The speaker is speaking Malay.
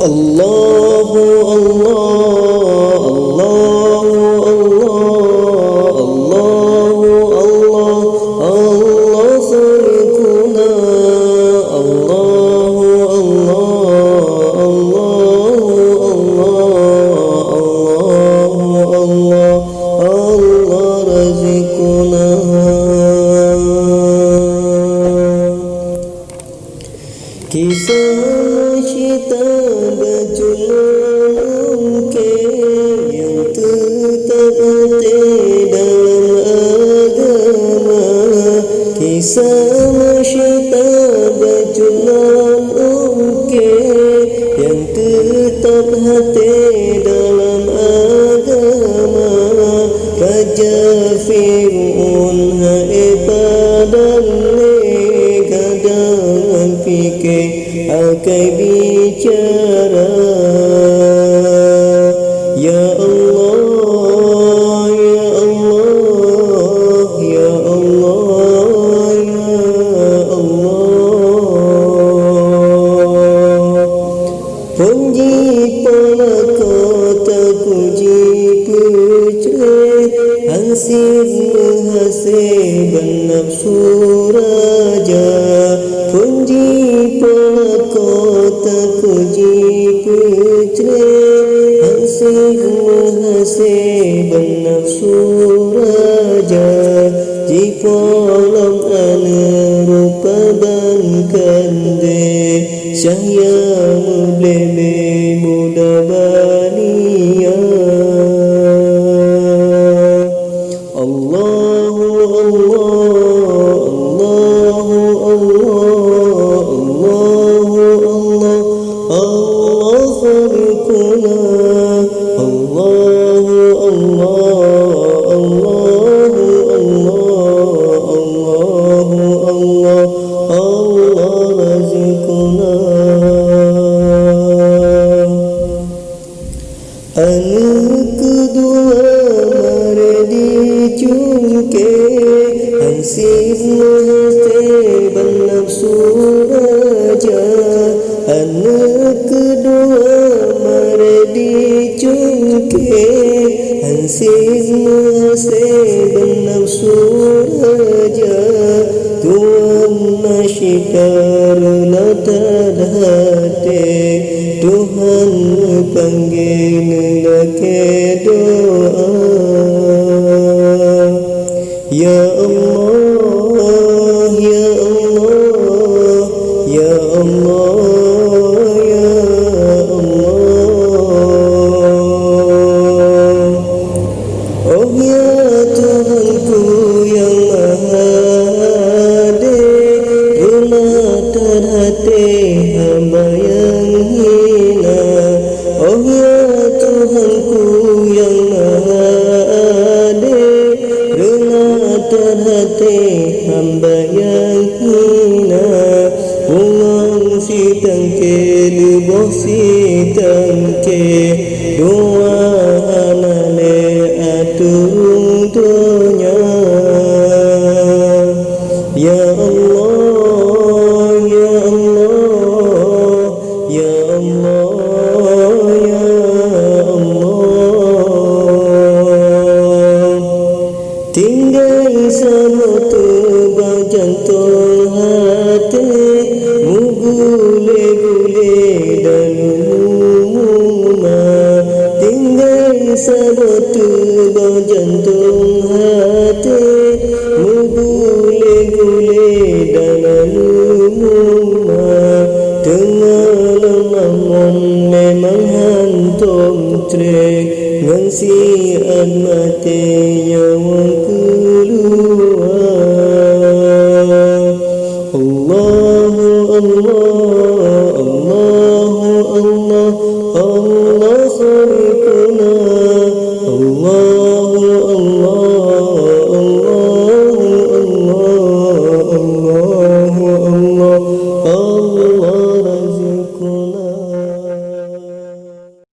Allahu Allah, Allahu Allah, Allahu Allah, Allah khaliquna, Allahu Allah, Allahu Allah, Allahu Allah, Allah razikuna. Kisah kita berjuang ke yang tetap dalam agama. Kisah masyarakat berjuang ke yang tetap hati dalam agama. Raja Fir'aun haibadan kadang fikir akan bicara. Ya Allah, Ya Allah, Ya Allah, Ya Allah. Puji pola kota puji puji hasil hasil nafsu raja. Puji pola kota puji puji hasil hasil nafsu raja. Jipolam ana rupa dan kande cahaya mublebe muda bania. Allahu Allah, Allahu Allah, Allah khaliquna, Allahu Allah, Allahu Allah, Allah razikuna. Anak kedua mari dicungke hasil hati bernafsu raja. Anak kedua mari dicungke hasil hati bernafsu raja. Tuhan nasyidar latad hati, Tuhan panggil laki doa. Ya Allah, Ya Allah, Ya Allah, Ya Allah. Oh ya Tuhanku yang maha adil, runatan hati hamba yang hina. Oh ya Tuhanku yang maha adil, runatan hati hamba yang hina. Ulang si tangke luboh si tangke, doa hanale atur dunia. Ya Allah, Ya Allah, Ya Allah, Ya Allah. Tinggal satu jantung hati, mugule-gule dan umuma. Tinggal satu jantung hati, mugule-gule dan umuma. Tengah lemah memang hantum trek, ngasihan mati nyawaku.